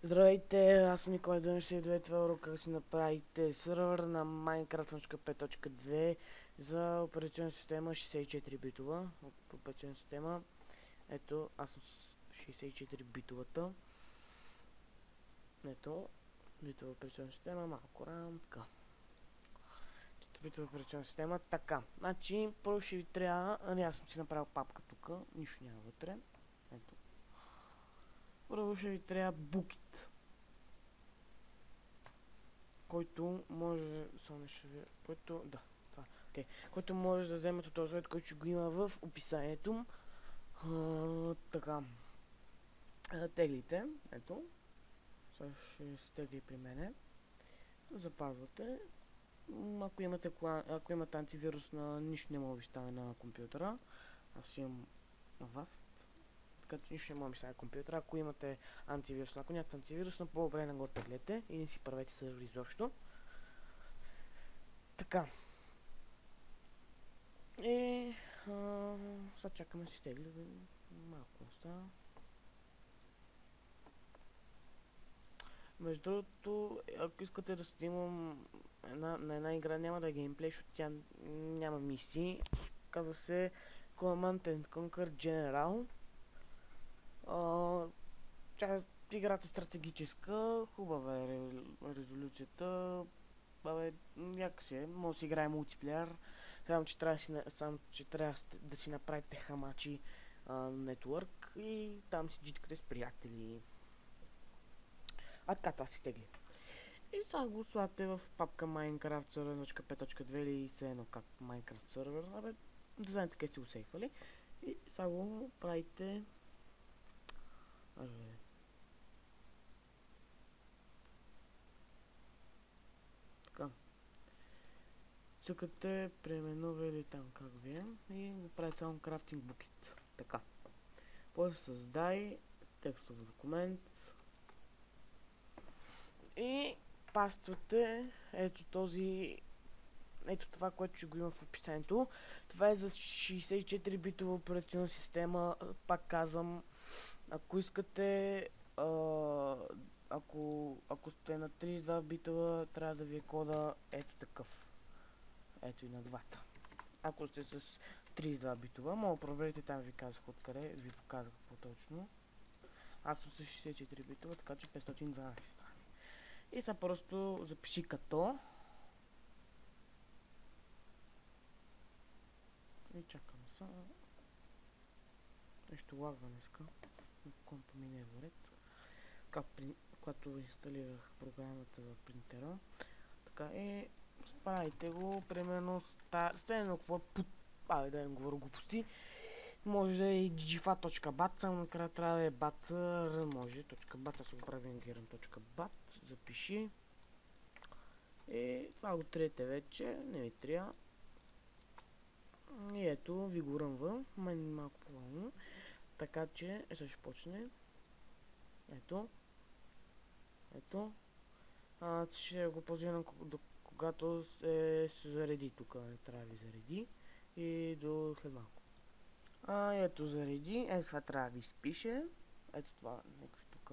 Здравейте, аз съм Николай Дънш, ще видите това урок как си направите сервер на Minecraft.5.2 за операционна система 64 битова. Операционна система, ето, аз съм 64 битовата. Ето, битова операционна система, малко RAM, така. Битова операционна система, така. Значи, първо ще ви трябва, аз съм си направил папка тук, нищо няма вътре. Ето. Първо ще ви трябва букет, който може, който може да вземете този сайт, който ще го има в описанието. Така. Теглите, ето. Сега ще се тегли при мене. Запазвате. Ако имате антивирус, на нищо не може да ви стане на компютъра. Аз имам на вас. Така че нищо не може да ми стане на компютъра. Ако имате антивирус, ако нямате антивирус, по-добре не го теглете и не си правете сервер изобщо. Така. Сега чакаме да си тегли малко остава. Между другото, ако искате да снимам на една игра, няма да е геймплей, защото тя няма мисии. Казва се Command and Conquer General. Играта е стратегическа, хубава е резолюцията. Някак си е, може да си играе мултиплеер. Само че трябва да си направите хамачи нетворк и там си джиткате с приятели. Така това си тегли. И сега го слагате в папка Minecraft server.5.2 или все едно как Minecraft server. Да знаете къде сте го сейфвали. И сега го правите. Така. Цъкате, преименували там как ви е и го правите само крафтинг букет. Така. После създай текстов документ и паствате ето това, което ще го има в описанието. Това е за 64-битова операционна система. Пак казвам, ако искате, ако сте на 32 битова, трябва да ви е кода ето такъв. Ето и на двата. Ако сте с 32 битова, мога да проверите, там ви казах откъде, ви показах по-точно. Аз съм с 64 битова, така че 512 стане. И сега просто запиши като. И чакам са. Нещо лагва днеска. Компа ми не е вред. Когато инсталирах програмата в принтера. Така и справите го, примерно да не говоря глупости. Може да е и gfa.bat, само накрая трябва да е bat, може, .bat, аз го правя ingerium.bat, запиши. И това го трете вече, не ми трябва. И ето, ви го ръмва, мен малко по-лално. Така че, сега ще почне. Ето. Ще го позирам до когато се зареди, тук не трябва да ви зареди. И до след малко. Ето зареди, ето това трябва да ви изпише. Ето това, някакви тук.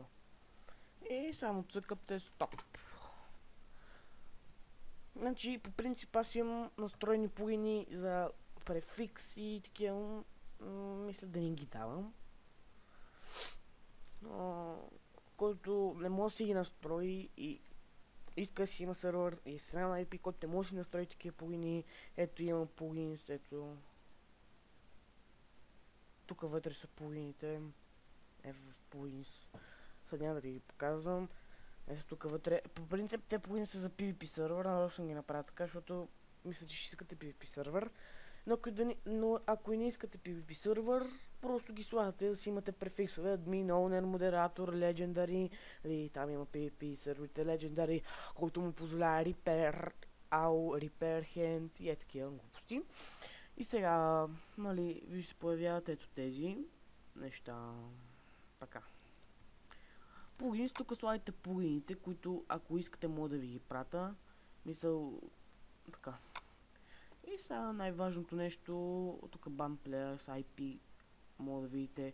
И само цъкате стоп. Значи, по принцип аз имам настроени плагини за префикс и такива, мисля да не ги давам. Който не може да си ги настрои и иска да си има сервер и страна на IP, който не може да си настрои такива плагини. Ето имам плагинс, ето. Тук вътре са плагините. В плагинс. Сега няма да ги показвам. Ето тук вътре. По принцип те плагини са за PvP сервер, нарочно съм ги направя така, защото мисля, че ще искате PvP сервер. Но ако и не искате PvP сервер, просто ги слагате да си имате префиксове admin, owner, модератор, legendary, или там има PvP серверите legendary, който му позволява repair, repair hand и такива глупости. И сега, нали, ви се появяват ето тези неща. Така. Плагинс, тук слагате плагините, които ако искате мога да ви ги прата. Мисъл, така. И сега най-важното нещо, тук ban players, IP, мога да видите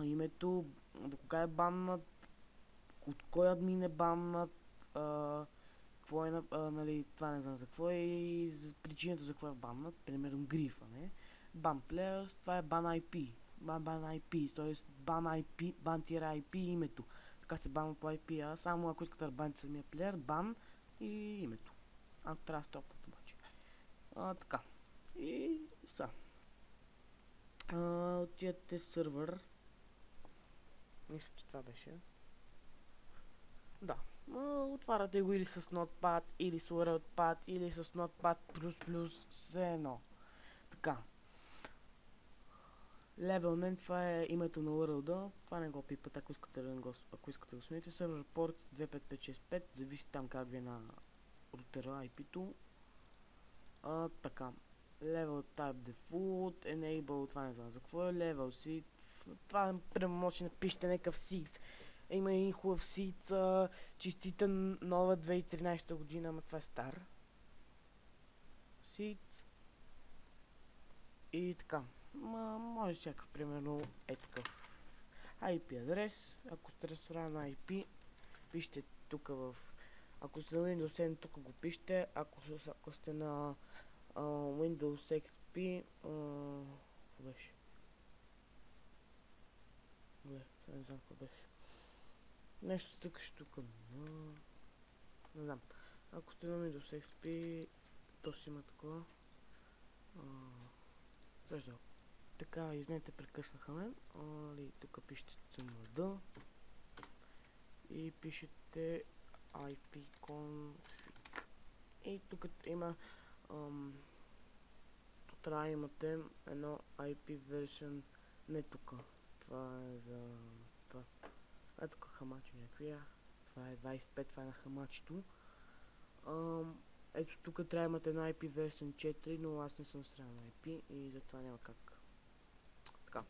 името, до кога е баннат, от кой админ е баннат, какво е, нали, това не знам за какво е и за причината за какво е баннат, примерно грифа, не? Ban players, това е ban IP, ban IP, т.е. ban IP, ban-IP името. Така се банва по IP, а само ако искате да баните самия плеер, ban и името. Ако трябва да стопнат обаче. Така. И са. Отидете сървър. Мисля, че това беше. Да. Отваряте го или с Notepad, или с WordPad, или с Notepad++, все едно. Така. Level name, това е името на URL-да. Това не го пипат, ако искате да го смените. Server port 25565, зависи там как ви е на рутера IP-то. Така. Level type default, enable, това не знам за какво е, level seed. Това прямо може да напишете някакъв seed. Има и хубав seed, честита нова 2013 година, ама това е стар. Seed. И така. Може всякакъв, примерно, е такъв. IP адрес, ако сте разстрана на IP, пишете тук в... Ако сте на Windows 7, тук го пишете, ако сте на Windows XP, беше? Не знам какво беше. Нещо стъкаш тук, не знам. Ако сте на Windows XP, то си има такова. Съждал. Така, извинете, прекъснаха мен. Тук пишете cmd и пишете ipconfig. И тук има трябва да имате едно IP version, не тук. Това е за това. Това е тук хамачо някакви. Това е 25, това е на хамачето. Ето тук трябва да имате едно IP version 4, но аз не съм сред на IP и затова няма как. Така.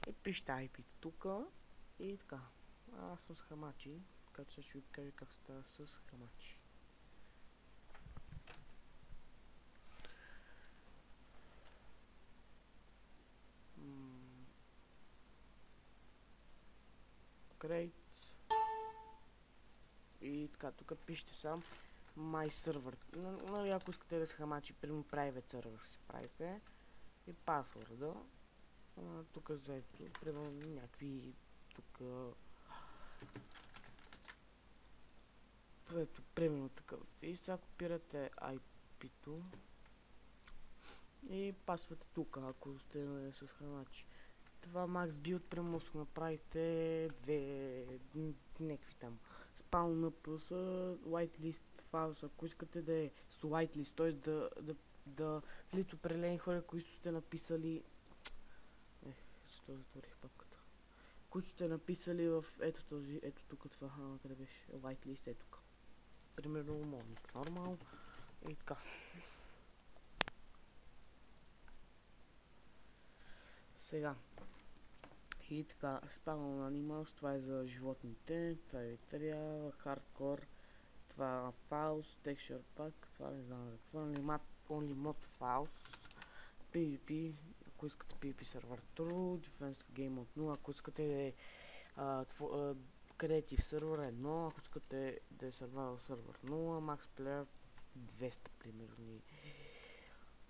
И пишете IP тук и така. Аз съм с хамачи, така че ще ви покажа как става с хамачи. Create. И така, тук пишете сам My Server. Нали, ако искате да се хамачи, примерно private server си правите. И пасворда. Тук заето, примерно някакви тук... Ето, примерно такъв. И сега копирате IP-то. И пасвате тук, ако сте с хамачи. Това Max Build, примерно ще направите някакви там. Spawn на плюса, whitelist files, ако искате да е с whitelist, т.е. да влизат определени хора, които сте написали... защо затворих папката? Които сте написали в ето тук това, къде беше, whitelist е тук. Примерно Monic Normal и така. Сега. И така, Spawn Animals, това е за животните, това е ветерия, Hardcore, това Files, Texture Pack, това не знам за какво, Only Mod Files, PvP, ако искате PvP сервер True, Defense Game Mode 0, ако искате Creative сервер 1, ако искате да е Survival сервер 0, Max Player 200 примерно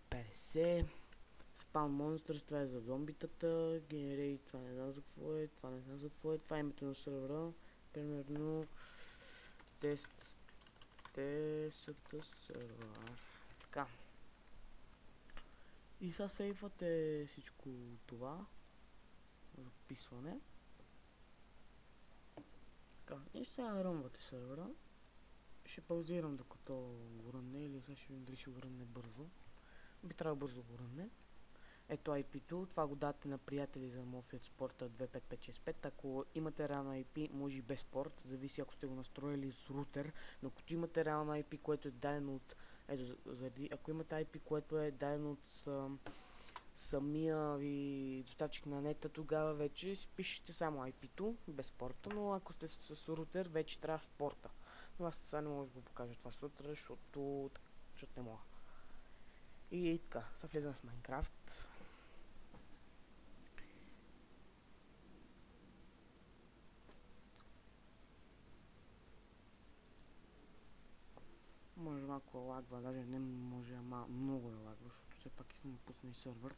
50. Spawn Monsters, това е за зомбитата, Generate, това не знам за какво е, това не знам за какво е, това е името на сервера, примерно тест сервер. Така. И сега сейвате всичко това, записване. Така, и сега ръмвате сервера. Ще паузирам докато го рънне или сега ще видим дали ще го рънне бързо. Би трябвало бързо го рънне. Ето IP-то, това го дадете на приятели за Moffitt Sport 25565. Ако имате реално IP, може и без порт, зависи ако сте го настроили с рутер, но ако имате реално IP, което е дадено от... ако имате IP, което е дадено от самия ви доставчик на нета, тогава вече си пишете само IP-то, без порта, но ако сте с рутер, вече трябва с порта. Но аз сега не мога да го покажа това с рутера, защото не мога. И така, сега влезем в Minecraft. малко лагва, даже не може, ама много е лагва, защото все пак искам да пусна и сървър.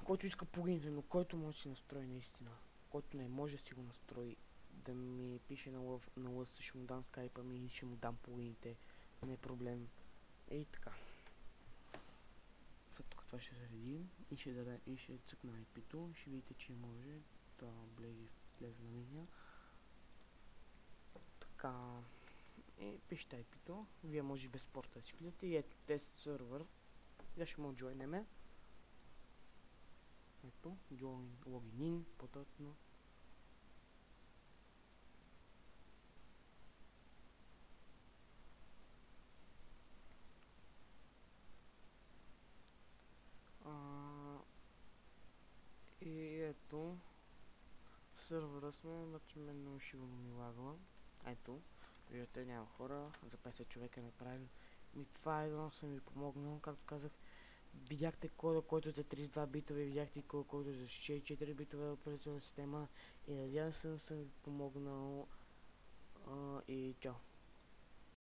Който иска плагините, но който може да си настрои наистина. Който не може да си го настрои, да ми пише на лъс, ще му дам скайпа ми и ще му дам плагините. Не е проблем. И така. След тук това ще заредим и ще цъкна IP-то. Ще видите, че може да влезе на линия. Така. И пишете IP-то. Вие може без спорта да си влизате. И ето тест сервер. Я ще му джойнеме. Ето, join login in, по-точно. И ето, в сървъра сме, обаче мен много сигурно ми лагва. Ето, виждате, няма хора, за 50 човека е направил. И това е едно съм ви помогнал, както казах. Видяхте кода, който е за 32 битове, видяхте кода, който е за 64 битове операционна система. И надявам се да съм ви помогнал. И чао.